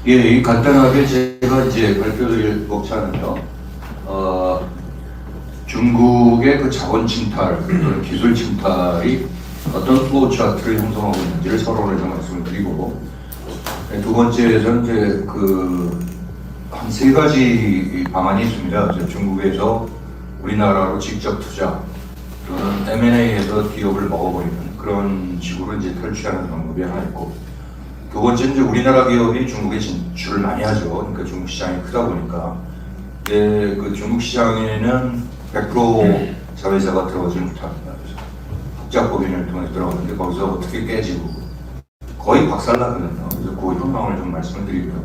예, 간단하게 제가 이제 발표드릴 목차는요, 중국의 그 자본 침탈, 그런 기술 침탈이 어떤 플로우 차트를 형성하고 있는지를 서론에서 말씀을 드리고, 두 번째에서는 이제 한 세 가지 방안이 있습니다. 중국에서 우리나라로 직접 투자, 또는 M&A에서 기업을 먹어버리는 그런 식으로 이제 탈취하는 방법이 하나 있고, 두 번째는 이제 우리나라 기업이 중국에 진출을 많이 하죠. 그러니까 중국 시장이 크다 보니까. 그 중국 시장에는 100% 자회사가 들어가지 못합니다. 그래서 합작법인을 통해서 들어가는데 거기서 어떻게 깨지고 거의 박살나거든요. 그래서 그 현황을 좀 말씀을 드리고요.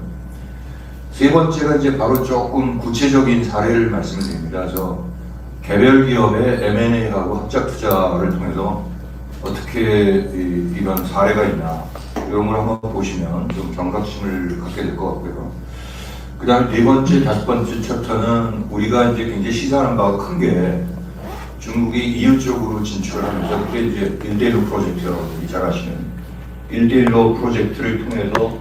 세 번째가 이제 바로 조금 구체적인 사례를 말씀을 드립니다. 그래서 개별 기업의 M&A하고 합작 투자를 통해서 어떻게 이런 사례가 있나 이런 걸 한번 보시면 좀 경각심을 갖게 될 것 같고요. 그 다음에 네 번째, 다섯 번째 챕터는 우리가 이제 굉장히 시사하는 바가 큰 게 중국이 EU 쪽으로 진출하면서 그게 이제 일대일로 프로젝트라고 잘 아시는 일대일로 프로젝트를 통해서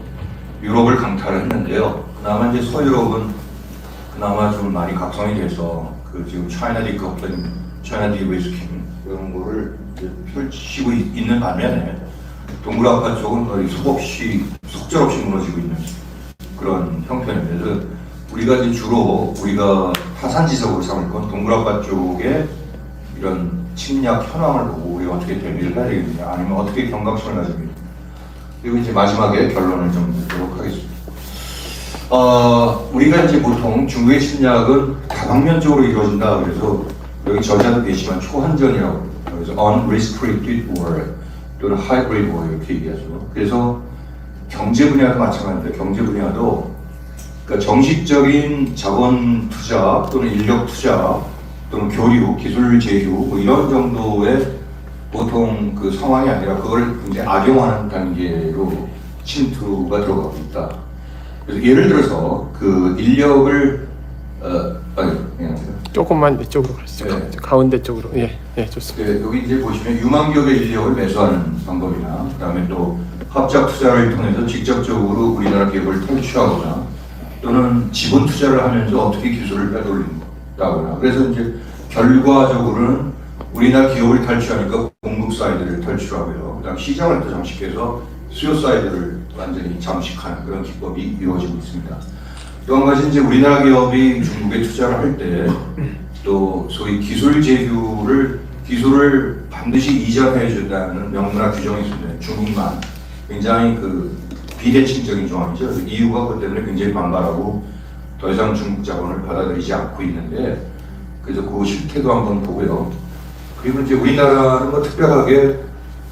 유럽을 강타를 했는데요. 그나마 이제 서유럽은 그나마 좀 많이 각성이 돼서 지금 차이나 디커플링, 차이나 디리스킹 이런 거를 펼치고 있는 반면에 동굴아파 쪽은 거의 속절없이 무너지고 있는 그런 형편입니다. 그래서 우리가 이제 주로 우리가 타산지석으로 삼을 건 동굴아파 쪽에 이런 침략 현황을 보고 우리가 어떻게 대비를 해야 되겠느냐, 아니면 어떻게 경각심을 가지겠느냐. 그리고 이제 마지막에 결론을 좀 내도록 하겠습니다. 우리가 이제 보통 중국의 침략은 다방면적으로 이루어진다. 그래서 여기 저자도 계시지만 초한전이라고, 그래서 unrestricted war 또는 hybrid war 이렇게 얘기하죠. 그래서 경제 분야도 마찬가지입니다. 경제 분야도 그러니까 정식적인 자본 투자 또는 인력 투자 또는 교류, 기술 제휴 뭐 이런 정도의 보통 그 상황이 아니라 그걸 굉장히 악용하는 단계로 침투가 들어가고 있다. 그래서 예를 들어서 그 인력을 조금만 이쪽으로 가시죠. 네. 가운데 쪽으로. 예, 좋습니다. 네, 여기 이제 보시면 유망 기업의 인력을 매수하는 방법이나 그다음에 또 합작 투자를 통해서 직접적으로 우리나라 기업을 탈취하거나 또는 지분 투자를 하면서 어떻게 기술을 빼돌린다거나, 그래서 이제 결과적으로는 우리나라 기업을 탈취하니까 공급 사이드를 탈취하고요. 그다음 시장을 또 잠식해서 수요 사이드를 완전히 잠식하는 그런 기법이 이루어지고 있습니다. 또 한 가지 이제 우리나라 기업이 중국에 투자를 할 때 또 소위 기술 기술을 반드시 이전해 준다는 명문화 규정이 있습니다. 중국만 굉장히 비대칭적인 조항이죠. 그래서 EU가 그것 때문에 굉장히 반발하고 더 이상 중국 자본을 받아들이지 않고 있는데, 그래서 그 실태도 한번 보고요. 그리고 이제 우리나라는 뭐 특별하게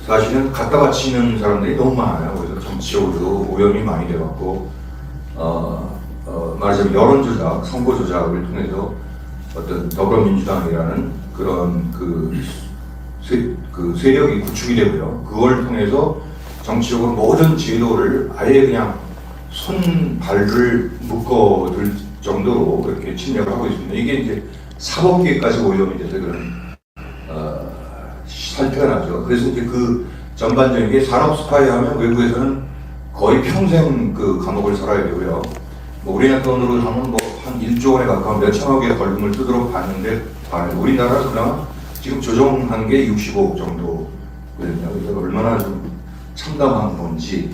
사실은 갖다 바치는 사람들이 너무 많아요. 그래서 정치적으로 오염이 많이 돼갖고 말하자면 여론 조작, 선거 조작을 통해서 어떤 더불어민주당이라는 그런 세력이 구축이 되고요. 그걸 통해서 정치적으로 모든 제도를 아예 그냥 손발을 묶어둘 정도로 이렇게 침략을 하고 있습니다. 이게 이제 사법계까지 오염이 돼서 그런 사태가 나죠. 그래서 이제 그 전반적인 게 산업 스파이 하면 외국에서는 거의 평생 감옥을 살아야 되고요. 뭐 우리나라 돈으로 하면 뭐 한 1조 원에 가까운 몇천억의 벌금을 뜯도록 봤는데, 우리나라는 그나마 지금 조정한 게 65억 정도거든요. 그래서 얼마나 좀 참담한 건지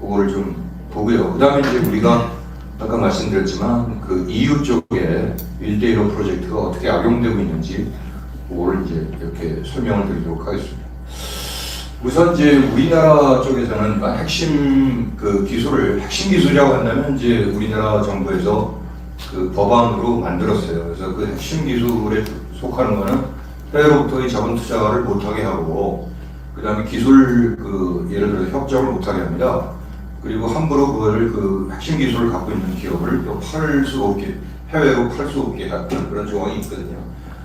그거를 좀 보고요. 그 다음에 이제 우리가 아까 말씀드렸지만 그 EU 쪽에 1대1로 프로젝트가 어떻게 악용되고 있는지 그거를 이제 이렇게 설명을 드리도록 하겠습니다. 우선 이제 우리나라 쪽에서는 핵심 기술이라고 한다면 이제 우리나라 정부에서 법안으로 만들었어요. 그래서 그 핵심 기술에 속하는 거는 해외로부터의 자본 투자를 못하게 하고, 그 다음에 기술 예를 들어 협정을 못하게 합니다. 그리고 함부로 그거를 핵심 기술을 갖고 있는 기업을 또 해외로 팔 수 없게 하는 그런 조항이 있거든요.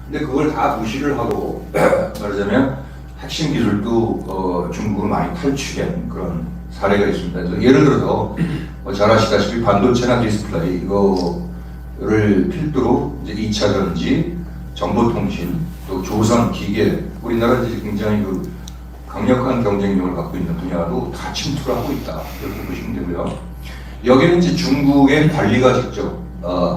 근데 그걸 다 무시를 하고 말하자면 핵심 기술도 중국으로 많이 탈취된 그런 사례가 있습니다. 그래서 예를 들어서 잘 아시다시피 반도체나 디스플레이 이거를 필두로 이제 2차 전지, 정보통신, 또 조선, 기계, 우리나라 이제 굉장히 강력한 경쟁력을 갖고 있는 분야로 다 침투를 하고 있다. 이렇게 보시면 되고요. 여기는 이제 중국의 관리가 직접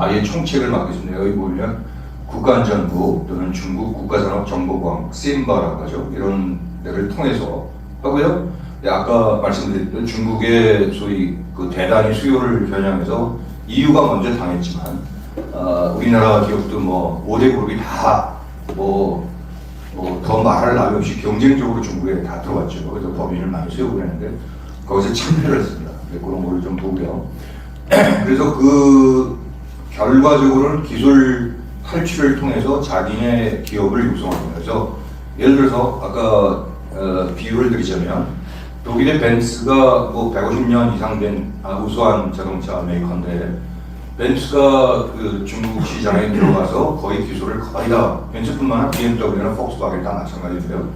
아예 총책을 맡고 있습니다. 여기 보면 국가안전부 또는 중국 국가산업정보공학 심바라고 하죠. 이런 데를 통해서 하고요. 네, 아까 말씀드렸던 중국의 소위 그 대단히 수요를 겨냥해서 EU가 먼저 당했지만 우리나라 기업도 뭐 5대 그룹이 다 더 말할 나위 없이 경쟁적으로 중국에 다 들어왔죠. 그래서 법인을 많이 세우고 했는데 거기서 참여를 했습니다. 그런 거를 좀 보고요. 그래서 그 결과적으로는 기술 탈취를 통해서 자기네 기업을 육성합니다. 그래서 예를 들어서 아까 비유를 드리자면 독일의 벤츠가 뭐 150년 이상 된 우수한 자동차 메이커인데 벤츠가 그 중국 시장에 들어가서 거의 기술을 거의 다 벤츠뿐만 아니라 BMW나 폭스바겐 다 마찬가지고요.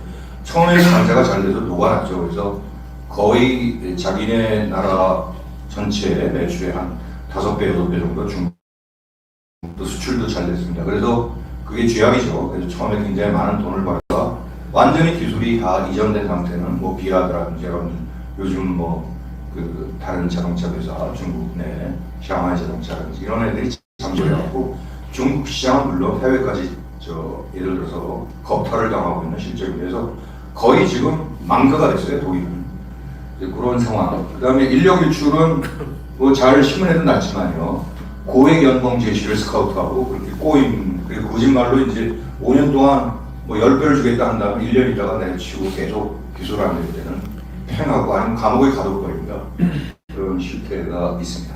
처음에 장사가 잘 돼서 녹아났죠. 그래서 거의 자기네 나라 전체 매출의 한 5배, 6배 정도 중국도 수출도 잘 됐습니다. 그래서 그게 죄악이죠. 그래서 처음에 굉장히 많은 돈을 벌다가 완전히 기술이 다 이전된 상태는 뭐 비아드라든지 이런 요즘 뭐 그 다른 자동차 회사 중국 내 샹하이 자동차라든지 이런 애들이 잠수해갖고 중국 시장은 물론 해외까지 예를 들어서 겁탈을 당하고 있는 실정이라서 거의 지금 망가가 됐어요. 독일은 그런 상황. 그다음에 인력 유출은 뭐 잘 신문에도 났지만요. 고액 연봉 제시를 스카우트하고 그렇게 꼬임 그리고 거짓말로 이제 5년 동안 뭐 10배를 주겠다 한 다음에 1년 있다가 내치고 계속 기술 안 될 때는 팽하고 아니면 감옥에 가둬버립니다. 그런 실태가 있습니다.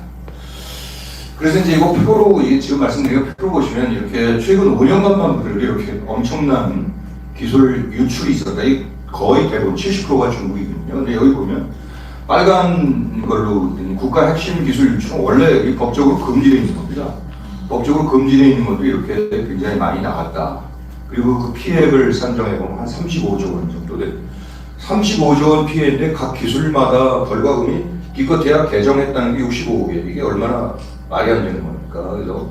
그래서 이제 이거 표로 지금 말씀드린 거 표로 보시면 이렇게 최근 5년간만 그래도 이렇게 엄청난 기술 유출이 있었다. 이 거의 대부분 70%가 중국이거든요. 근데 여기 보면 빨간 걸로 국가 핵심 기술 유출은 원래 법적으로 금지되어 있는 겁니다. 법적으로 금지되어 있는 것도 이렇게 굉장히 많이 나갔다. 그리고 그 피해액을 산정해보면 한 35조 원 정도 돼. 35조 원 피해인데 각 기술마다 벌과금이 기껏 대학 개정했다는 게 65억이에요. 이게 얼마나 말이 안 되는 겁니까? 그래서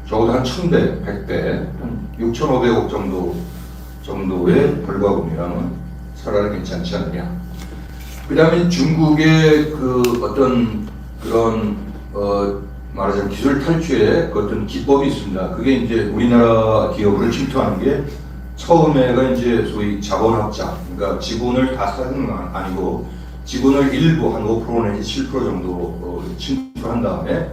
적어도 한 1000배, 100배, 한 6,500억 정도의 벌과금이라면 차라리 괜찮지 않느냐. 그 다음에 중국의 그 어떤 그런 말하자면 기술 탈취의 그 어떤 기법이 있습니다. 그게 이제 우리나라 기업을 침투하는 게 처음에가 이제 소위 자본학자, 그러니까 지분을 다 사는 건 아니고 지분을 일부 한 5% 내지 7% 정도 침투한 다음에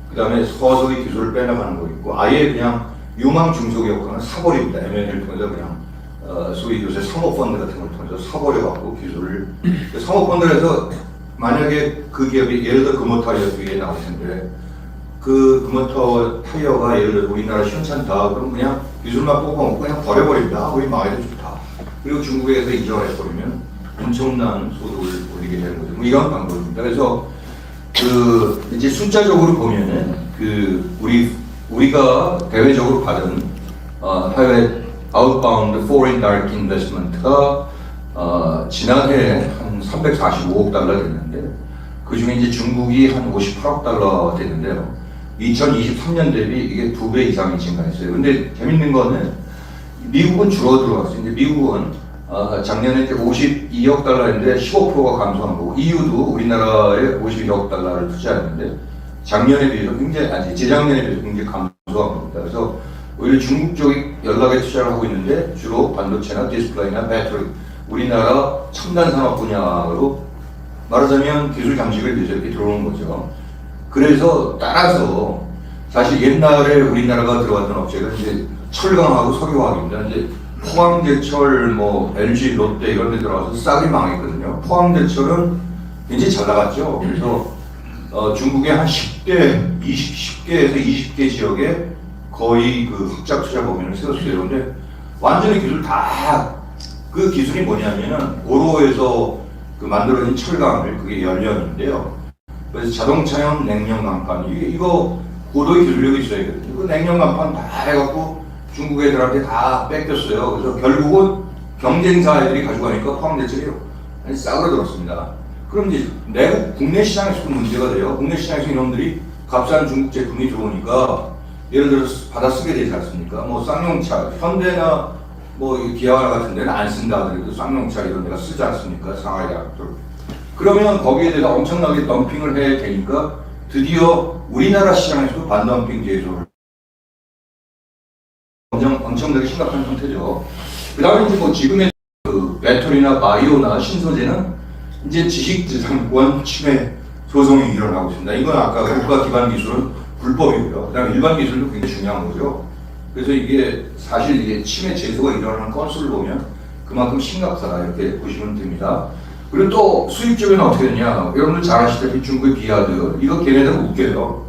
그 다음에 서서히 기술을 빼나가는 거 있고 아예 그냥 유망 중소기업과는 사버립니다. M&A를 통해서 그냥 소위 요새 사모펀드 같은 걸 통해서 사버려갖고 기술을 사모펀드에서 만약에 그 기업이 예를 들어 금호 타이어 위에 나올 텐데 그 금호 타이어가 예를 들어 우리나라 시원찮다 그럼 그냥 기술만 뽑아먹고 그냥 버려버립니다. 우리 망해도 좋다. 그리고 중국에서 이전을 해버리면 엄청난 소득을 올리게 되는 거죠. 뭐 이런 방법입니다. 그래서 그 이제 숫자적으로 보면은 그 우리가 대외적으로 받은 해외 outbound foreign direct investment가 지난해 한 345억 달러 됐는데 그 중에 이제 중국이 한 58억 달러 됐는데요. 2023년 대비 이게 2배 이상이 증가했어요. 근데 재밌는 거는 미국은 줄어들어왔어요. 이제 미국은 작년에 이제 52억 달러인데 15%가 감소한 거고 EU도 우리나라에 52억 달러를 투자했는데 작년에 비해서 굉장히 재작년에 비해서 굉장히 감소한 겁니다. 그래서 오히려 중국 쪽이 연락에 투자를 하고 있는데 주로 반도체나 디스플레이나 배터리 우리나라 첨단 산업 분야로 말하자면 기술 장식을 위해서 이렇게 들어오는 거죠. 그래서 따라서 사실 옛날에 우리나라가 들어갔던 업체가 이제 철강하고 석유화학입니다. 이제 포항제철, 뭐 LG, 롯데 이런 데 들어가서 싸게 망했거든요. 포항제철은 굉장히 잘 나갔죠. 그래서 중국의 한 10개에서 20개 지역에 거의 그 흑자 투자 범위를 세웠어요. 근데 완전히 기술 다 그 기술이 뭐냐면은 오로에서 그 만들어진 철강을 그게 연료인데요. 그래서 자동차용 냉면 강판 이거 고도의 기술력이 있어야거든요. 그 냉면 강판 다 해갖고 중국 애들한테 다 뺏겼어요. 그래서 결국은 경쟁사 애들이 가져가니까 포항제철이 싸그러들었습니다. 그럼 이제 내국 국내 시장에서도 문제가 돼요. 국내 시장에서 이놈들이 값싼 중국 제품이 들어오니까 예를 들어서 받아 쓰게 되지 않습니까? 뭐 쌍용차, 현대나 뭐 기아나 같은 데는 안 쓴다 그래도 쌍용차 이런 데가 쓰지 않습니까? 상하이 대학교. 그러면 거기에 대해서 엄청나게 덤핑을 해야 되니까 드디어 우리나라 시장에서도 반덤핑 제소를 엄청나게 심각한 상태죠. 그 다음에 이제 뭐 지금의 그 배터리나 바이오나 신소재는 이제 지식재산권 침해 소송이 일어나고 있습니다. 이건 아까 국가 기반 기술은 불법이고요. 그 다음에 일반 기술도 굉장히 중요한 거죠. 그래서 이게 사실 이게 침해 제소가 일어나는 건수를 보면 그만큼 심각하다 이렇게 보시면 됩니다. 그리고 또 수입 쪽에는 어떻게 되냐? 여러분들 잘 아시다시피 중국의 비아드 이거 걔네들은 웃겨요.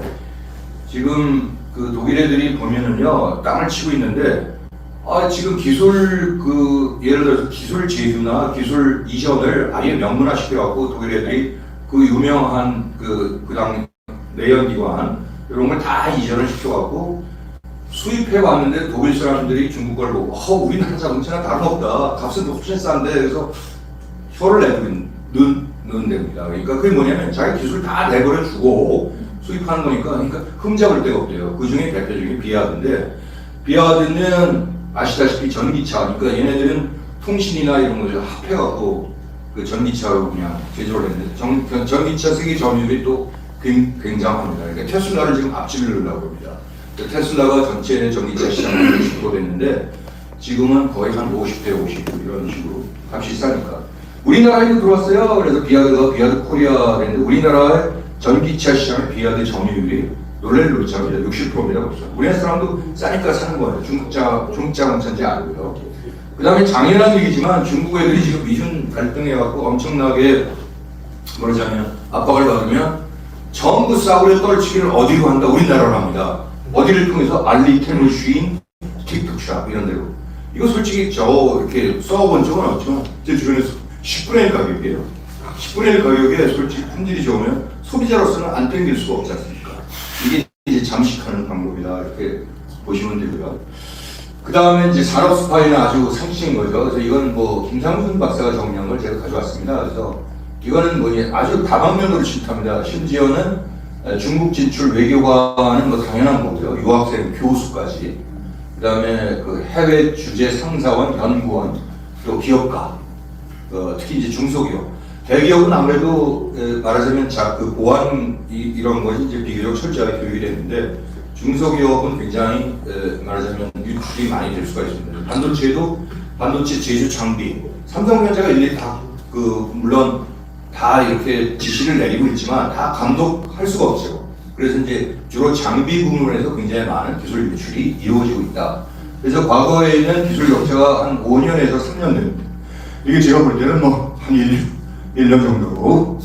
지금 그 독일 애들이 보면은요 땅을 치고 있는데 지금 기술 그 예를 들어서 기술 제휴나 기술 이전을 아예 명문화 시켜갖고 독일 애들이 그 유명한 그당 내연기관 이런 걸 다 이전을 시켜갖고 수입해 왔는데 독일 사람들이 중국 걸 보고 우리나라 자동차랑 다름없다. 값은 훨씬 싼데 그래서 혀를 내는 됩니다. 그러니까 그게 뭐냐면 자기 기술 다 내버려 주고 수입하는 거니까 그러니까 흠잡을 데가 없대요. 그 중에 대표적인 비아드인데 비아드는 아시다시피 전기차 그러니까 얘네들은 통신이나 이런 거 합해갖고 그 전기차로 그냥 제조를 했는데 전기차 세계 점유율이 또 굉장합니다. 그러니까 테슬라를 지금 앞지를 넣으려고 합니다. 테슬라가 전체 전기차 시장은 60% 됐는데 지금은 거의 한 50대 50 이런 식으로 값이 싸니까 우리나라에도 들어왔어요. 그래서 비아드 코리아 됐는데 우리나라의 전기차 시장의 비아드 점유율이 놀랄 노릇합니다. 60%입니다. 벌써. 우리나라 사람도 싸니까 사는 거예요. 중국자 공차인지 알고요. 그 다음에 당연한 얘기지만 중국 애들이 지금 미중 갈등해갖고 엄청나게 뭐라자면 압박을 받으면 전부 싸구려 떨치기를 어디로 한다? 우리나라로 합니다. 어디를 통해서 알리텐을 쉬인 틱톡샵 이런 데로. 이거 솔직히 저 이렇게 써본 적은 없지만 제 주변에서 10분의 1 가격이에요. 10분의 1 가격에 솔직히 품질이 좋으면 소비자로서는 안 땡길 수가 없지 않습니까? 이게 이제 잠식하는 방법이다 이렇게 보시면 되고요. 그 다음에 이제 산업 스파이는 아주 상식인 거죠. 그래서 이건 뭐 김상준 박사가 정리한 걸 제가 가져왔습니다. 그래서 이거는 뭐 아주 다방면으로 침투합니다. 심지어는 중국 진출 외교관은 뭐 당연한 거고요. 유학생, 교수까지. 그 다음에 그 해외 주재 상사원, 연구원, 또 기업가, 특히 이제 중소기업. 대기업은 아무래도 말하자면 그 보안 이런 것이 이제 비교적 철저하게 교육이 되는데 중소기업은 굉장히 말하자면 유출이 많이 될 수가 있습니다. 반도체도 반도체 제조 장비, 삼성전자가 일일이 다 물론 다 이렇게 지시를 내리고 있지만 다 감독할 수가 없죠. 그래서 이제 주로 장비 부문에서 굉장히 많은 기술 유출이 이루어지고 있다. 그래서 과거에는 기술 격차가 한 5년에서 3년 됩니다. 이게 제가 볼 때는 뭐 한 1년 정도로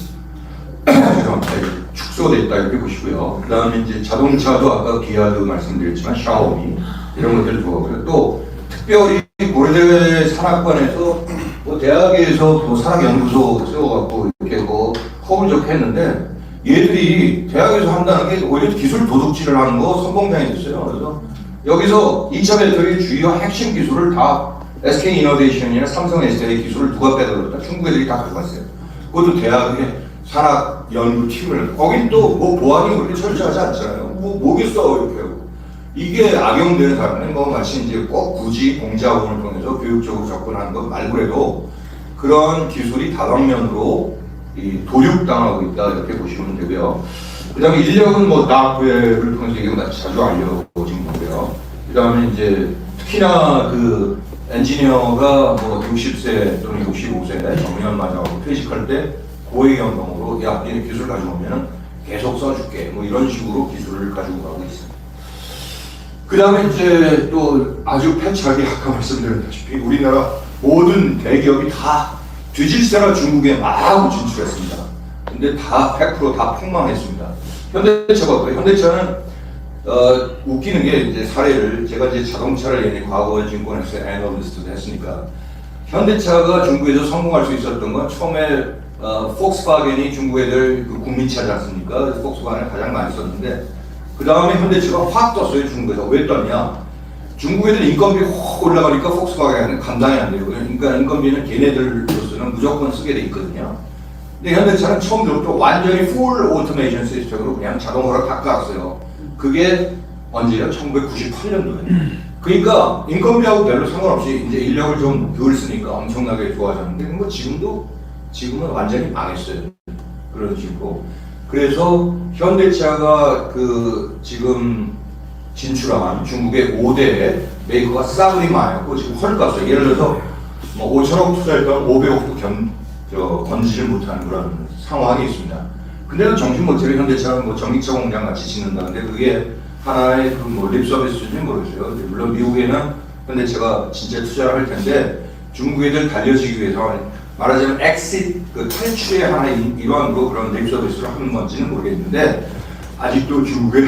축소됐다 이렇게 보시고요. 그 다음에 이제 자동차도 아까 비아드 말씀드렸지만 샤오미 이런 것들을 좋아하고요. 또 특별히 고려대 산학관에서 뭐 대학에서 뭐 산학연구소 세워갖고 이렇게 뭐 허울 좋게 했는데 얘들이 대학에서 한다는 게 오히려 기술 도둑질을 하는 거 선봉장이 됐어요. 그래서 여기서 2차 배터리 주요 핵심 기술을 다 SK 이노베이션이나 삼성 SK 기술을 누가 빼들었다? 중국 애들이 다 가져갔어요. 그것도 대학의 산학 연구팀을 거긴 또 뭐 보안이 그렇게 철저하지 않잖아요. 뭐겠어 이렇게 하고 이게 악용되는 사람은 뭐 마치 이제 꼭 굳이 공자원을 통해서 교육적으로 접근하는 것 말고라도 그런 기술이 다방면으로 도륙당하고 있다 이렇게 보시면 되고요. 그다음에 인력은 뭐 다크웹을 통해서 이게 자주 알려진 거고요. 그다음에 이제 특히나 그 엔지니어가 뭐 60세 또는 65세 정년 맞아가지고 퇴직할 때 고액 연봉으로 야 얘네 기술 가져오면은 계속 써줄게 뭐 이런 식으로 기술을 가지고 가고 있습니다. 그 다음에 이제 또 아주 패착하게 아까 말씀드렸다시피 우리나라 모든 대기업이 다 뒤질세라 중국에 막 진출했습니다. 근데 다 100% 다 폭망했습니다. 현대차가 그래요. 현대차는 웃기는 게 이제 사례를 제가 이제 자동차를 얘네 과거 증권회사 애널리스트도 했으니까 현대차가 중국에서 성공할 수 있었던 건 처음에 폭스바겐이 중국 애들 그 국민차지 않습니까? 그래서 폭스바겐을 가장 많이 썼는데 그 다음에 현대차가 확 떴어요. 중국에서. 왜 떴냐? 중국 애들 인건비 확 올라가니까 폭스바겐은 감당이 안 되고 그러니까 인건비는 걔네들로서는 무조건 쓰게 돼 있거든요. 근데 현대차는 처음부터 완전히 풀 오토메이션 시스템으로 그냥 자동으로 다 깔았어요. 그게 언제요? 1998년도에. 그러니까 인건비하고 별로 상관없이 이제 인력을 좀 덜 쓰니까 엄청나게 좋아졌는데 뭐 지금도 지금은 완전히 망했어요. 그런 식으로. 그래서 현대차가 그 지금 진출한 중국의 5대 메이커가 싸그리 망했고 지금 헐값어요. 예를 들어서 뭐 5천억 투자했던 500억도 건지지 못하는 그런 상황이 있습니다. 근데도 정신 못 차려 현대차는 뭐 전기차 공장 같이 짓는다는데 그게 하나의 그 뭐 립서비스인지 모르겠어요. 물론 미국에는 현대차가 진짜 투자를 할 텐데 중국 애들 달려지기 위해서 말하자면 엑시트 그 탈출의 하나의 일환으로 그런 립서비스를 하는 건지는 모르겠는데 아직도 중국에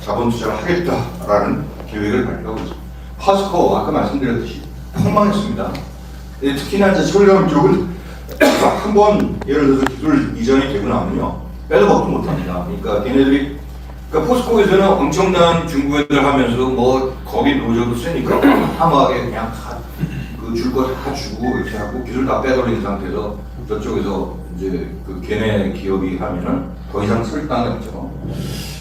자본 투자를 하겠다라는 계획을 발표하고 있습니다. 파스코 아까 말씀드렸듯이 폭망했습니다. 특히나 이제 철강 쪽은 한번 예를 들어서 기술 이전이 되고 나면요 빼도 먹도 못합니다. 그러니까 걔네들이 그러니까 포스코에서는 엄청난 중국 애들 하면서 뭐 거기 노조도 세니까 함하게 그냥 그 줄 거 다 주고 이렇게 하고 기술 다 빼돌린 상태에서 저쪽에서 이제 그 걔네 기업이 하면은 더 이상 쓸 땅이 없죠.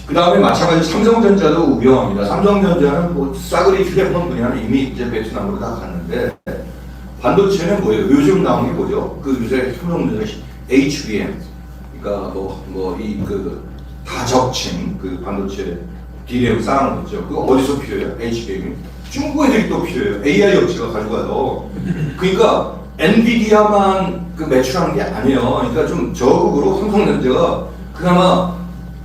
그 다음에 마찬가지로 삼성전자도 위험합니다. 삼성전자는 뭐 싸그리 휴대폰 분야는 이미 이제 베트남으로 다 갔는데 반도체는 뭐예요? 요즘 나온 게 뭐죠? 그 요새 삼성전자 HBM, 그러니까 이 그 다적층 그 반도체 DRAM 쌓아놓은 거 있죠. 그거 어디서 필요해요? HBM이 중국 애들이 또 필요해요. AI 업체가 가져가서. 그러니까 엔비디아만 그 매출하는 게 아니에요. 그러니까 좀 적극으로 삼성전자가 그나마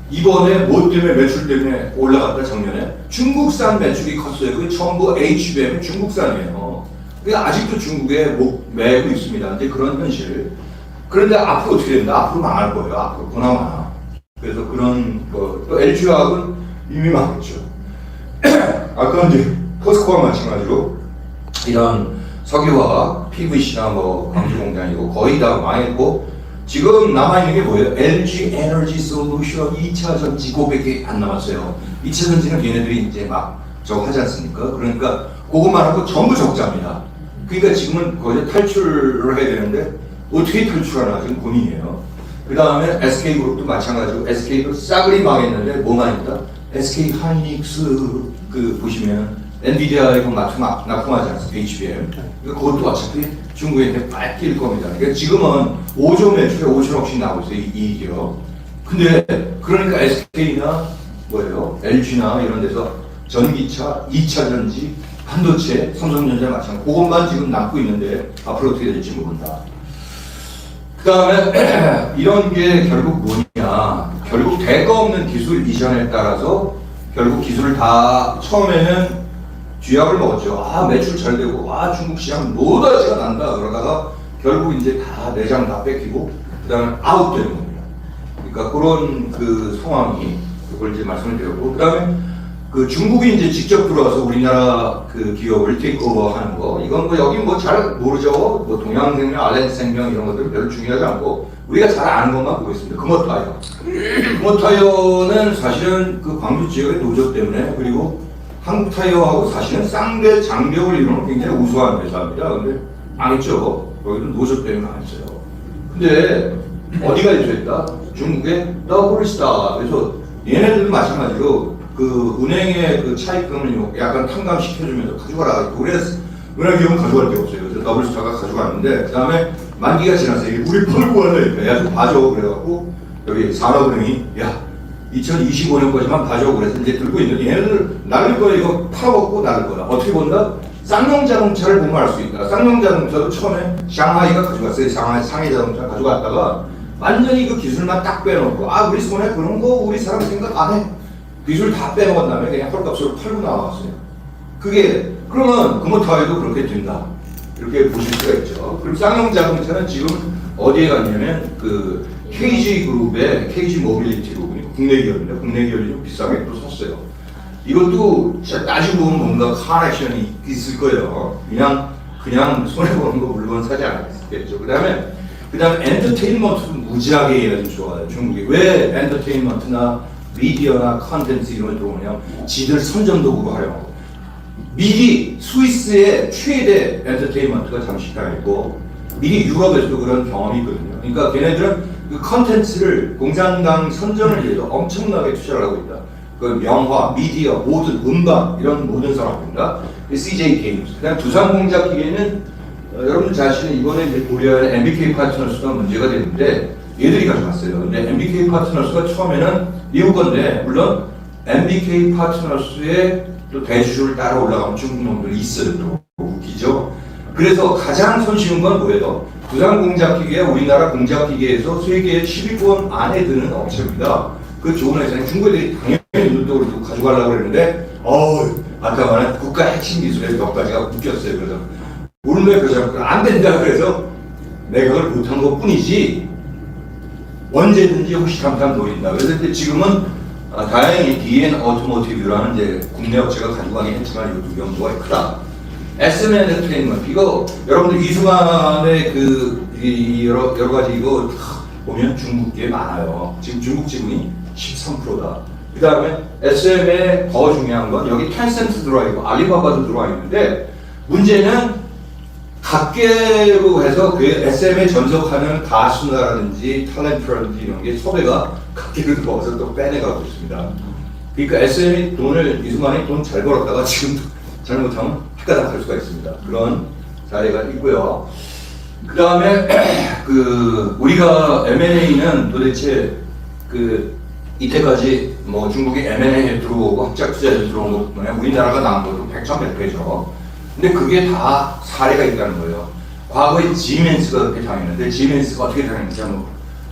이번에 뭐 때문에 매출 때문에 올라갔다 작년에 중국산 매출이 컸어요. 그 전부 HBM 중국산이에요. 그러니까 아직도 중국에 매고 있습니다. 근데 그런 현실. 그런데 앞으로 어떻게 된다? 앞으로 망할 거예요. 앞으로 그나마. 그래서 그런 또 LG화학은 이미 망했죠. 아까 이제 포스코와 마찬가지로 이런 석유화학, PVC나 뭐 광주 공장이고 거의 다 망했고 지금 남아있는 게 뭐예요? LG 에너지 솔루션 2차 전지 그거밖에 안 남았어요. 2차 전지는 걔네들이 이제 막 저거 하지 않습니까? 그러니까 그것만 하고 전부 적자입니다. 그러니까 지금은 거기서 탈출을 해야 되는데 어떻게 탈출하나 지금 고민이에요. 그 다음에 SK그룹도 마찬가지고 SK도 싸그리 망했는데 뭐만 있다? SK 하이닉스 그 보시면 엔비디아에 납품하지 않습니까? HBM. 그것도 어차피 중국에 뺏길 겁니다. 그러니까 지금은 5조 매출에 5천억씩 나오고 있어요. 이익이요. 근데 그러니까 SK나 뭐예요? LG나 이런 데서 전기차, 2차 전지, 반도체, 삼성전자 마찬가지. 그것만 지금 남고 있는데 앞으로 어떻게 될지 모른다. 그 다음에 이런 게 결국 뭐냐. 결국 대가 없는 기술 이전에 따라서 결국 기술을 다 처음에는 쥐약을 먹었죠. 아 매출 잘 되고 중국 시장 노다지가 난다 그러다가 결국 이제 다 내장 다 뺏기고 그 다음에 아웃되는 겁니다. 그러니까 그런 그 상황이 그걸 이제 말씀을 드렸고 그 다음에 그 중국이 이제 직접 들어와서 우리나라 그 기업을 테이크오버 하는 거 이건 뭐 여기 뭐 잘 모르죠. 뭐 동양생명, 알렌생명 이런 것들 별로 중요하지 않고 우리가 잘 아는 것만 보고 있습니다. 금호타이어. 금호타이어는 사실은 그 광주 지역의 노조 때문에 그리고 한국타이어하고 사실은 쌍배 장벽을 이루는 굉장히 우수한 회사입니다. 근데 망했죠. 거기도 노조 때문에 망했어요. 근데 어디가 이랬다? 중국의 더블스타. 그래서 얘네들도 마찬가지로 그 은행의 그 차입금을 약간 탕감시켜주면서 가져가라. 그래서 은행기업은 가져갈 게 없어요. 그래서 더블스타가 가져갔는데 그 다음에 만기가 지났어요. 우리 팔고 가려니까 야 좀 봐줘. 그래갖고 여기 산업은행이 야 2025년까지만 봐줘. 그래서 이제 들고 있는데 얘네들 날릴 거야. 이거 팔아먹고 날릴 거야. 어떻게 본다? 쌍용 자동차를 보면 알 수 있다. 쌍용 자동차도 처음에 샹하이가 가져갔어요. 상해 자동차 가져갔다가 완전히 그 기술만 딱 빼놓고 우리 손에 그런 거 우리 사람 생각 안 해. 기술 다 빼놓은 다음에 그냥 헐값으로 팔고 나왔어요. 그게 그러면 금호타이어도 그렇게 된다. 이렇게 보실 수가 있죠. 그리고 쌍용 자동차는 지금 어디에 갔냐면 그 KG 그룹의 KG 모빌리티 그룹이 국내 기업인데 국내 기업이 좀 비싸게 또 샀어요. 이것도 진짜 따지고 보면 뭔가 카넥션이 있을 거예요. 그냥 손해보는 거 물건 사지 않았겠죠. 그 다음에 엔터테인먼트도 무지하게 얘가 좀 좋아요. 중국이. 왜 엔터테인먼트나 미디어나 컨텐츠 이런 걸 들어오냐. 지들 선전도구로 활용하고. 미리 스위스의 최대 엔터테인먼트가 잠식당했고 미리 유럽에서도 그런 경험이 있거든요. 그러니까 걔네들은 그 컨텐츠를 공산당 선전을 위해서 엄청나게 투자를 하고 있다. 그 명화, 미디어, 모든 음반 이런 모든 산업입니다. CJ 게임즈. 그다음 두산공작 기계는 여러분 자신은 이번에 이제 고려의 MBK 파트너스가 문제가 됐는데 얘들이 가져갔어요. 근데 MBK 파트너스가 처음에는 미국 건데 물론 MBK 파트너스의 또 대주주를 따라 올라가면 중국 놈들이 있어요. 또 웃기죠. 그래서 가장 손쉬운 건 뭐예요? 부산 공작기계가 우리나라 공작기계에서 세계 10위권 안에 드는 업체입니다. 그 좋은 회사는 중국 애들이 당연히 눈독으로 가져가려고 그랬는데 아까 말한 국가 핵심 기술의 몇 가지가 웃겼어요. 그래서 오늘 그 안 된다 그래서 매각을 못한 것 뿐이지 언제든지 호시탐탐 노린다. 그래서 이제 지금은 다행히 DN 오토모티브라는 이제 국내 업체가 가지고 가긴 했지만 이것도 위험도가 크다. SM 엔터테인먼트 이거 여러분들 이수만의 이 여러 가지 이거 보면 중국계 많아요. 지금 중국 지분이 13%다. 그 다음에 SM에 더 중요한 건 여기 텐센트 들어와 있고 알리바바도 들어와 있는데 문제는 각계로 해서 그 SM에 전속하는 가수라든지 탤런트라든지 이런 게 섭외가 각계로 들어와서 또 빼내가고 있습니다. 그러니까 SM이 이수만이 돈 잘 벌었다가 지금 잘못하면 헷가닥 할 수가 있습니다. 그런 사례가 있고요. 그 다음에 우리가 M&A는 도대체 이때까지 뭐 중국이 M&A에 들어오고 합작 투자에 들어온 것 때문에 우리나라가 나온 것도 100점 100배죠. 근데 그게 다 사례가 있다는 거예요. 과거에 지멘스가 그렇게 당했는데 지멘스가 어떻게 당했는지 한번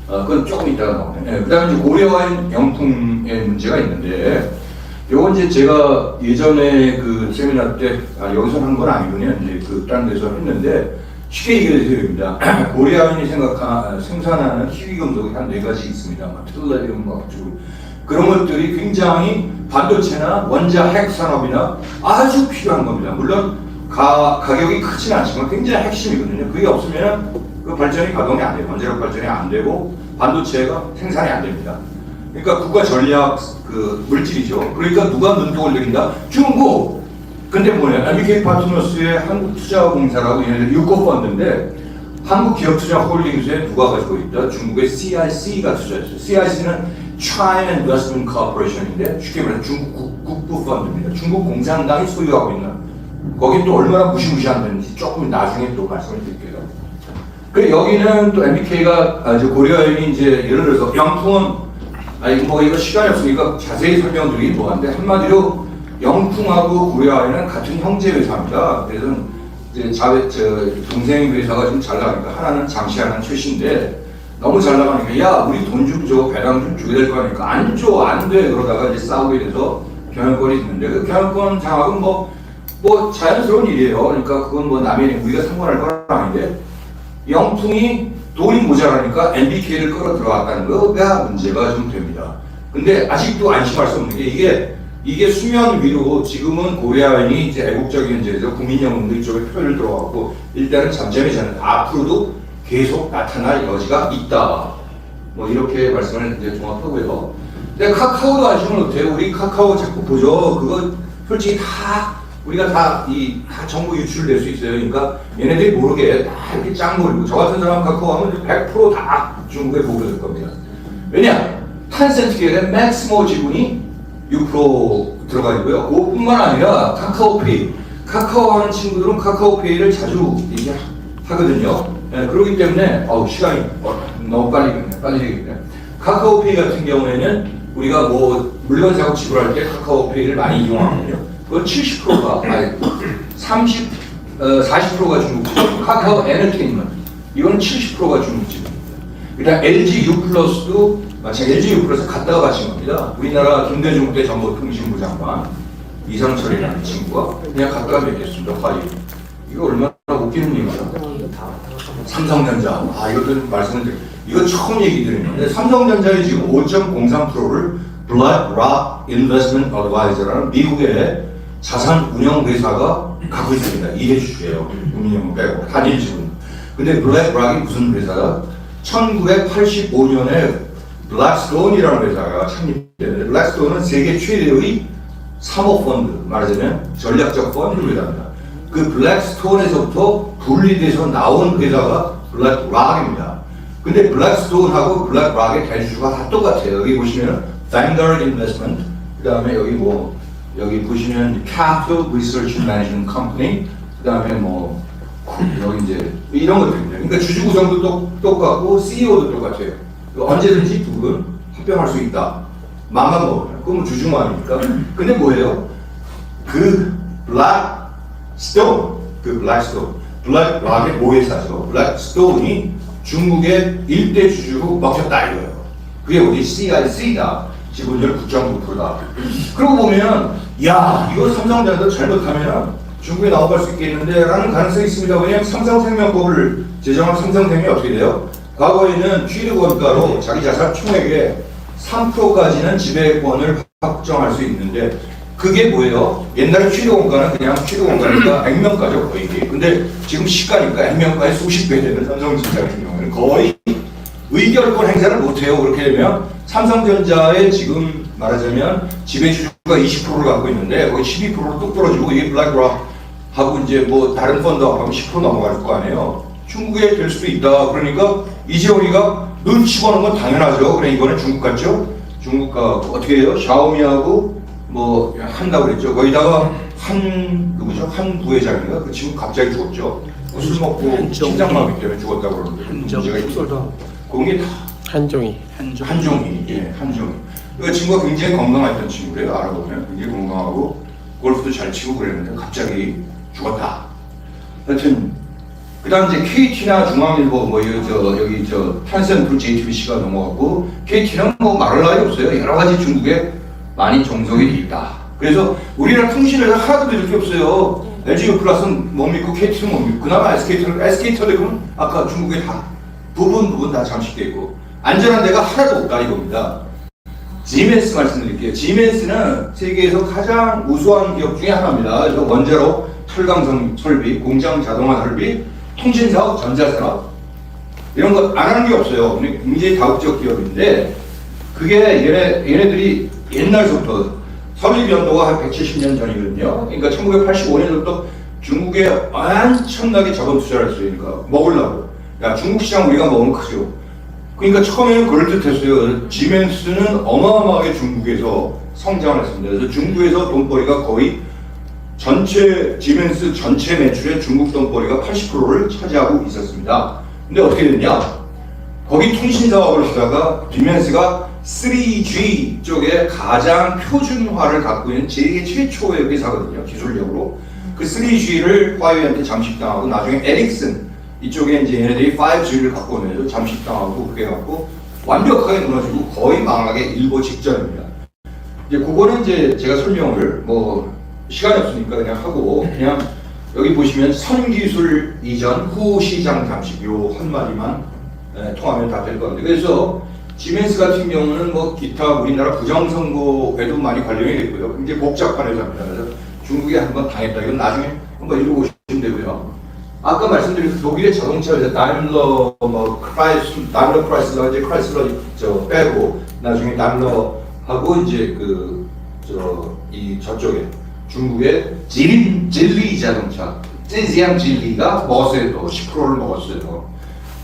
그건 조금 이따가 나오네. 그 다음에 이제 고려와인 영풍의 문제가 있는데 요건 이제 제가 예전에 그 세미나 때 여기서 한 건 아니군요. 이제 다른 데서 했는데 쉽게 얘기해 드립니다. 고려와인이 생산하는 희귀금속이 한 4가지 있습니다. 플래티넘 가지고 그런 것들이 굉장히 반도체나 원자 핵 산업이나 아주 필요한 겁니다. 물론 가격이 크지는 않지만 굉장히 핵심이거든요. 그게 없으면 그 발전이 가동이 안 돼요. 원자력 발전이 안 되고 반도체가 생산이 안 됩니다. 그러니까 국가 전략 물질이죠. 그러니까 누가 눈독을 들인다? 중국. 근데 뭐냐? MBK 파트너스의 한국투자공사라고 얘네들 유코펀드인데 한국기업투자홀딩스에 누가 가지고 있다? 중국의 CIC가 투자했어요. CIC는 China Investment Corporation인데 쉽게 말해서 중국 국부 펀드입니다. 중국 공산당이 소유하고 있는 거긴 또 얼마나 무시무시한지 조금 나중에 또 말씀을 드릴게요. 그래 여기는 또 MBK가 고려와인이 이제 예를 들어서 영풍은 이거 시간이 없으니까 자세히 설명드리긴 뭐한데 한마디로 영풍하고 고려와인은 같은 형제 회사입니다. 그래서 이제 동생 회사가 좀 잘 나가니까 하나는 장시 하나는 최신데 너무 잘 나가니까 야 우리 돈 좀 줘 배당 좀 주게 될 거 아니까 안 줘 안 돼 그러다가 이제 싸우게 돼서 경영권이 있는데 그 경영권 장악은 뭐 자연스러운 일이에요. 그러니까 그건 뭐 남의 우리가 상관할 건 아닌데 영풍이 돈이 모자라니까 MBK를 끌어 들어왔다는 거가 문제가 좀 됩니다. 근데 아직도 안심할 수 없는 게 이게 수면 위로 지금은 고려와인이 이제 애국적인 문제에서 국민연금도 이쪽에 표를 들어왔고 일단은 잠잠히 자는 앞으로도 계속 나타날 여지가 있다. 뭐 이렇게 말씀을 이제 종합하고요. 근데 카카오도 아시면 어때요? 우리 카카오 자꾸 보죠. 그거 솔직히 우리가 다 정보 유출될 수 있어요. 그러니까 얘네들이 모르게 다 이렇게 짱거리고 저 같은 사람 카카오 하면 100% 중국에 보고될 겁니다. 왜냐? 탄센트 계열의 맥스모 지분이 6% 들어가 있고요. 그뿐만 아니라 카카오페이. 카카오 하는 친구들은 카카오페이를 자주 하거든요. 네, 그렇기 때문에 시간이 너무 빨리 되겠네. 카카오페이 같은 경우에는 우리가 뭐 물건 사고 지불할 때 카카오페이를 많이 이용하거든요. 그건 70%가 40%가 중국 지분. 카카오 엔터테인먼트 이건 70%가 중국 지분입니다. 그다음 LG U+도 마찬가지 LG U+을 갖다가 바친 겁니다. 우리나라 김대중 때 정보통신부 장관 이상철이라는 친구가 그냥 갖다가 맺겠습니다. 파일. 이거 얼마나 웃기는 얘기죠. 삼성전자. 이것도 말씀을 드릴게요. 이거 처음 얘기 드리는 건데 삼성전자의 지금 5.03%를 BlackRock Investment Advisor라는 미국의 자산 운영 회사가 갖고 있습니다. 2대 주주예요. 운영 빼고 단일 지분. 근데 블랙락이 무슨 회사가 1985년에 블랙스톤이라는 회사가 창립되는데 블랙스톤은 세계 최대의 사모펀드 말하자면 전략적 펀드 회사입니다. 그 블랙스톤에서부터 분리돼서 나온 회사가 블랙락입니다. 근데 블랙스톤하고 블랙락의 대주주가 다 똑같아요. 여기 보시면 Vanguard Investment, 그 다음에 여기 보시면 Capital Research and Management Company, 그 다음에 여기 이제 이런 것들입니다. 그러니까 주주 구성도 똑같고 CEO도 똑같아요. 언제든지 두 분 합병할 수 있다. 맘만 먹으면. 그건 주주모 아닙니까? 근데 뭐예요? 그 블랙스톤, 블랙락의 모회사죠. 블랙스톤이 중국의 일대 주주로 먹혔다 이거예요. 그게 우리 CIC다. 지분율 9.9%다. 그러고 보면 야 이거 삼성전자 잘못하면 중국에 나올 수 있겠는데 라는 가능성이 있습니다. 왜냐하면 삼성생명법을 제정한 삼성생명이 어떻게 돼요? 과거에는 취득원가로 자기 자산 총액의 3%까지는 지배권을 확정할 수 있는데 그게 뭐예요? 옛날에 취득원가는 그냥 취득원가니까 액면가죠 거의. 근데 지금 시가니까 액면가의 수십 배 되는 삼성전자 같은 경우는 거의 의결권 행사를 못해요. 그렇게 되면 삼성전자의 지금 말하자면 지배주주가 20%를 갖고 있는데 거의 12%로 뚝 떨어지고 이게 블랙락하고 이제 뭐 다른 펀드하고 하면 10% 넘어갈 거 아니에요. 중국에 될 수도 있다. 그러니까 이재용이가 눈치 보는 건 당연하죠. 그래 이번에 중국 갔죠. 중국 가 어떻게 해요? 샤오미하고 뭐 한다고 그랬죠. 거기다가 한 부회장인가 그 친구 갑자기 죽었죠. 술 먹고 심장마비 때문에 죽었다고 그러는데 문제가 있어서 그런 게 다 한종이. 한종이. 그 친구가 굉장히 건강했던 친구래요. 알아보면 굉장히 건강하고 골프도 잘 치고 그랬는데 갑자기 죽었다. 하여튼 그다음 이제 KT나 중앙일보 뭐 여기 탄센트 JTBC가 넘어갔고 KT는 뭐 말할 나위 없어요. 여러 가지 중국에 많이 종속이 돼 있다. 그래서 우리나라 통신에서 하나도 믿을 게 없어요. LG 플러스는 못 믿고 KT는 못 믿고 그나마 SK텔레콤은 아까 중국에 다 부분 다 장식돼 있고 안전한 데가 하나도 없다 이겁니다. 지멘스 말씀드릴게요. 지멘스는 세계에서 가장 우수한 기업 중에 하나입니다. 그래서 원자로, 철강성 설비, 공장 자동화 설비, 통신사업, 전자산업 이런 거 안 하는 게 없어요. 굉장히 다국적 기업인데 그게 얘네들이 옛날부터 설립 연도가 한 170년 전이거든요. 그러니까 1985년부터 중국에 엄청나게 자본 투자를 했으니까 먹으려고. 야 중국 시장 우리가 먹으면 크죠. 그러니까 처음에는 그럴듯했어요. 지멘스는 어마어마하게 중국에서 성장을 했습니다. 그래서 중국에서 돈벌이가 거의 지멘스 전체 매출의 중국 돈벌이가 80%를 차지하고 있었습니다. 근데 어떻게 됐냐? 거기 통신 사업을 하다가 지멘스가 3G 쪽에 가장 표준화를 갖고 있는 세계 최초의 회사거든요. 기술력으로. 그 3G를 화웨이한테 잠식당하고 나중에 에릭슨 이쪽에 이제 얘네들이 5G를 갖고 오면서 잠식당하고 그렇게 갖고 완벽하게 무너지고 거의 망하게 일보 직전입니다. 이제 그거는 이제 제가 설명을 뭐 시간이 없으니까 그냥 하고 그냥 여기 보시면 선기술 이전 후 시장 잠식 요 한마디만 통하면 다 될 겁니다. 그래서 지멘스 같은 경우는 뭐 기타 우리나라 부정선거에도 많이 관련이 됐고요. 굉장히 복잡한 회사입니다. 그래서 중국에 한번 당했다. 이건 나중에 한번 읽어보시면 되고요. 아까 말씀드린 그 독일의 자동차 회사 다임러 크라이슬러 이제 크라이슬러 빼고 나중에 다임러하고 이제 저쪽에 중국의 진리 자동차 젠지양 진리가 먹었어요. 또 10%를 먹었어요.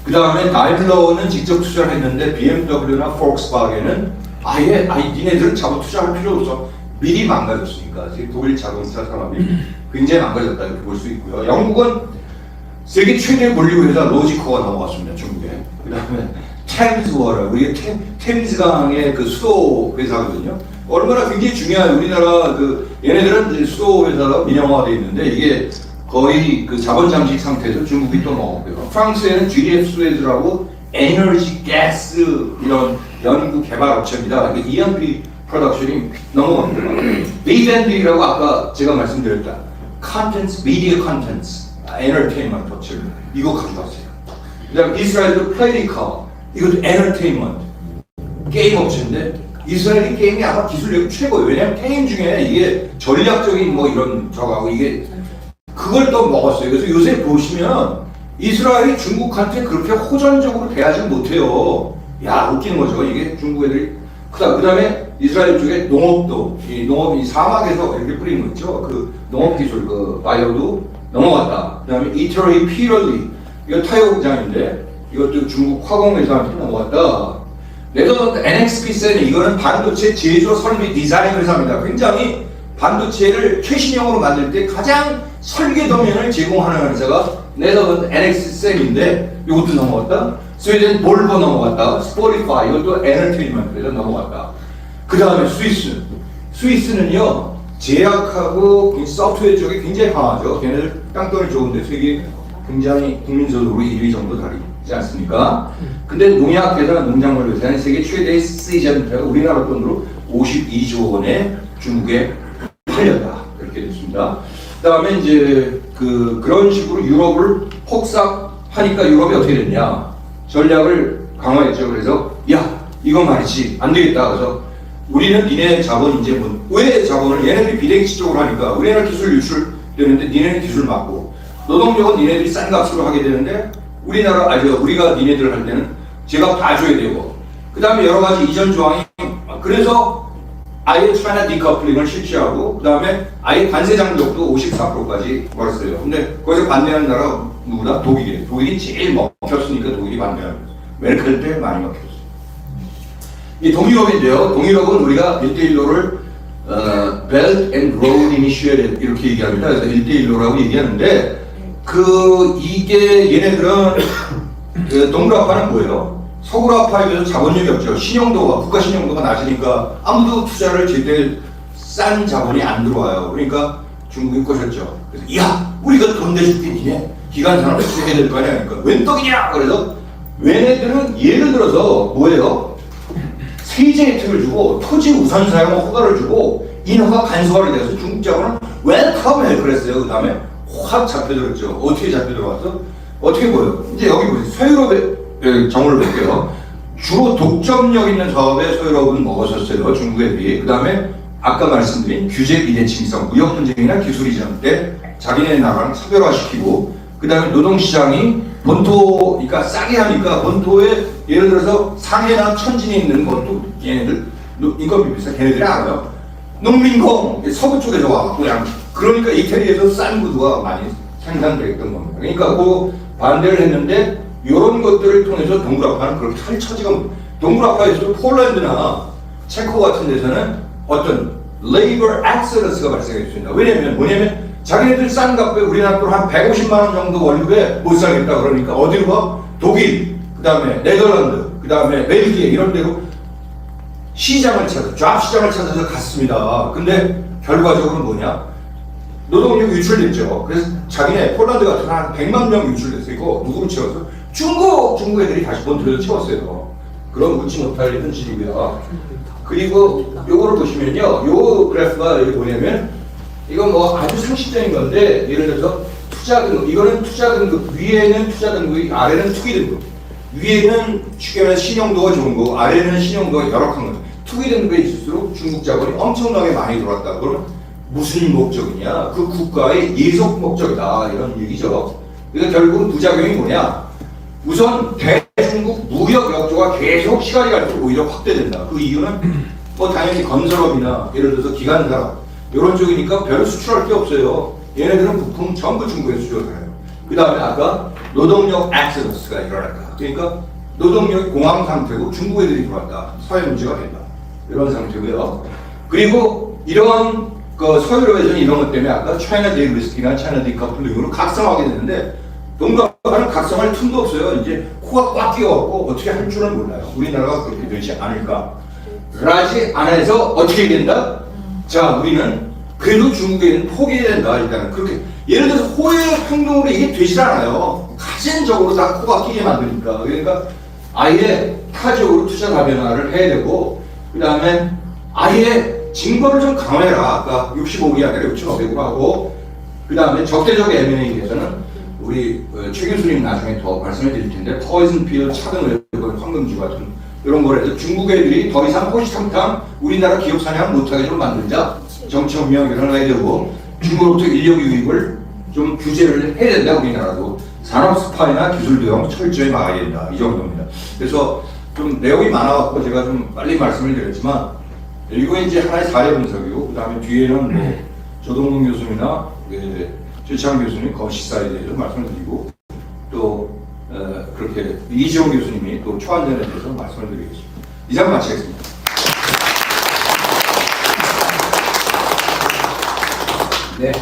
그 다음에 다임러는 직접 투자를 했는데 BMW나 폭스바겐은 아예 니네들은 자본 투자할 필요 없어. 미리 망가졌으니까 지금 독일 자동차 산업이 굉장히 망가졌다 이렇게 볼 수 있고요. 영국은 세계 최대 물류 회사 로지코가 넘어갔습니다. 중국에. 그 다음에 템즈워터, 우리 템즈강의 그 수도 회사거든요. 얼마나 굉장히 중요해요. 우리나라 얘네들은 이제 수도 회사가 민영화되어 있는데 이게 거의 그 자본 잠식 상태에서 중국이 또 넘어갔고요. 프랑스에는 GDF 스웨즈라고 에너지 가스 이런 연구 개발 업체입니다. EMP 프로덕션이 넘어갑니다. B&B라고 아까 제가 말씀드렸다. 컨텐츠, 미디어 컨텐츠. 엔터테인먼트 업체 이거 가져갔어요. 그다음 이스라엘도 플레이카 이것도 엔터테인먼트 게임 업체인데 이스라엘이 게임이 아마 기술력이 최고예요. 왜냐하면 게임 중에 이게 전략적인 뭐 이런 저거하고 이게 그걸 또 먹었어요. 그래서 요새 보시면 이스라엘이 중국한테 그렇게 호전적으로 대하지 못해요. 야 웃기는 거죠. 이게 중국 애들이 그다음에 이스라엘 쪽에 농업도 농업이 사막에서 이렇게 뿌리는 거 있죠. 그 농업 기술 바이오도 넘어갔다. 그 다음에 이터리 피럴리 이거 타이어 공장인데 이것도 중국 화공회사한테 넘어갔다. 네덜란드 NXP센 이거는 반도체 제조 설비 디자인 회사입니다. 굉장히 반도체를 최신형으로 만들 때 가장 설계 도면을 제공하는 회사가 네덜란드 NXSM인데 이것도 넘어갔다. 스웨덴 볼보 넘어갔다. 스포티파이 이것도 엔터테인먼트에서 넘어갔다. 그 다음에 스위스는요 제약하고 소프트웨어 쪽이 굉장히 강하죠. 걔네들 땅덩이 좋은데 세계 굉장히 국민소득으로 1위 정도 다르지 않습니까? 근데 농약회사 농작물 회사는 세계 최대의 시즌 우리나라 돈으로 52조 원에 중국에 팔렸다 이렇게 됐습니다. 그다음에 이제 그런 식으로 유럽을 폭삭하니까 유럽이 어떻게 됐냐 전략을 강화했죠. 그래서 야 이거 말이지 안 되겠다. 그래서 우리는 니네 자본 이제 왜 자본을 얘네들이 비대칭 쪽으로 하니까 우리나라 기술 유출되는데 니네는 기술 맞고 노동력은 니네들이 싼 값으로 하게 되는데 우리가 니네들 할 때는 제가 봐줘야 되고 그 다음에 여러 가지 이전 조항이 그래서 아예 차이나 디커플링을 실시하고 그 다음에 아예 관세 장벽도 54%까지 걸었어요. 근데 거기서 반대하는 나라가 누구다? 독일이에요. 독일이 제일 먹혔으니까 독일이 반대하는 거죠. 메르켈 때 많이 먹혔어요. 이 동유럽인데요. 동유럽은 우리가 1대1로를 Belt and Road Initiative 이렇게 얘기합니다. 그래서 1대1로라고 얘기하는데 이게 얘네들은 동유럽파는 뭐예요? 서구라파에 비해서 자본력이 없죠. 신용도가 국가 신용도가 낮으니까 아무도 투자를 제때 싼 자본이 안 들어와요. 그러니까 중국이 꼬셨죠. 그래서 야 우리가 돈 대줄게 니네 기간 산업 해야 될 거 아니야. 그러니까 웬 떡이냐. 그래서 얘네들은 예를 들어서 뭐예요? 세제 혜택을 주고 토지 우선 사용 허가를 주고 인허가 간소화를 돼서 중국 자본은 웰컴해 그랬어요. 그 다음에 확 잡혀들었죠. 어떻게 잡혀들어왔어? 어떻게 보여요? 이제 여기 보세요. 서유럽의 정을 볼게요. 주로 독점력 있는 사업에 서유럽은 먹었었어요. 중국 애들이. 그 다음에 아까 말씀드린 규제 비대칭성, 무역 분쟁이나 기술 이전 때 자기네 나라랑 차별화시키고 그 다음에 노동시장이 본토, 그러니까 싸게 하니까 본토에 예를 들어서 상해나 천진이 있는 본토 걔네들 인건비 비싸 걔네들이 알아요. 농민공 서부 쪽에서 와갖고 그냥 그러니까 이태리에서 싼 구두가 많이 생산되었던 겁니다. 그러니까 그 반대를 했는데 이런 것들을 통해서 동구라파는 그렇게 할 처지가 없습니다. 동구라파에서도 폴란드나 체코 같은 데서는 어떤 레이버 엑셀런스가 발생했습니다. 뭐냐면 자기네들 싼 값에 우리나라 돈 한 150만 원 정도 월급에 못 살겠다 그러니까 어디로 가? 독일, 그 다음에 네덜란드, 그 다음에 벨기에 이런 데로 시장을 찾아, 잡 시장을 찾아서 갔습니다. 근데 결과적으로 뭐냐? 노동력 유출됐죠. 그래서 자기네 폴란드 같은 한 100만 명 유출됐어요. 이거 누구로 채웠어? 중국 애들이 다시 본토에서 채웠어요. 그런 웃지 못할 현실이고요. 그리고 요거를 보시면요. 요 그래프가 여기 뭐냐면 이건 뭐 아주 상식적인 건데 예를 들어서 투자 등급, 이거는 투자 등급, 위에는 투자 등급이 아래는 투기 등급. 위에는 쉽게 말해서 신용도가 좋은 거, 아래는 신용도가 열악한 거. 투기 등급에 있을수록 중국 자본이 엄청나게 많이 들어왔다. 그러면 무슨 목적이냐? 그 국가의 예속 목적이다. 이런 얘기죠. 그러니까 결국은 부작용이 뭐냐? 우선 대중국 무역 역조가 계속 시간이 갈수록 오히려 확대된다. 그 이유는 뭐 당연히 건설업이나 예를 들어서 기관사업 이런 쪽이니까 별 수출할 게 없어요. 얘네들은 부품 전부 중국에 수출을 해요. 그 다음에 아까 노동력 엑셀런스가 일어났다. 그러니까 노동력이 공황 상태고 중국 애들이 들어왔다. 사회 문제가 된다. 이런 상태고요. 그리고 이런 서유럽에서는 이런 것 때문에 아까 차이나 데이리스크나 차이나 디커플링으로 각성하게 되는데 동북아는 각성할 틈도 없어요. 이제 코가 꽉 끼어갖고 어떻게 할 줄은 몰라요. 우리나라가 그렇게 되지 않을까. 그러지 않아서 어떻게 된다? 자, 우리는 그래도 중국에는 포기해야 된다. 일단은 그렇게 예를 들어서 호혜 평등으로 이게 되질 않아요. 가진적으로 다 코가 끼게 만드니까. 그러니까 아예 타적으로 투자 다변화를 해야 되고 그 다음에 아예 징벌을 좀 강화해라. 아까 65억이 아니라 6,500으로 하고 그 다음에 적대적 M&A에 대해서는 우리 최 교수님 나중에 더 말씀해 드릴 텐데 포이즌 필 차등 황금주 같은 이런 걸 해서 중국 애들이 더 이상 호시탐탐 우리나라 기업 사냥 못하게 좀 만들자. 정치혁명 이런 거 해야 되고 중국으로부터 인력 유입을 좀 규제를 해야 된다. 우리나라도 산업 스파이나 기술 도용 철저히 막아야 된다. 이 정도입니다. 그래서 좀 내용이 많아갖고 제가 좀 빨리 말씀을 드렸지만 이거 이제 하나의 사례 분석이고 그 다음에 뒤에는 뭐 조동문 교수님이나 최창 교수님 거시사에 대해서 말씀을 드리고 또 그렇게 이지용 교수님이 또 초안전에 대해서 말씀을 드리겠습니다. 이상 마치겠습니다. 네.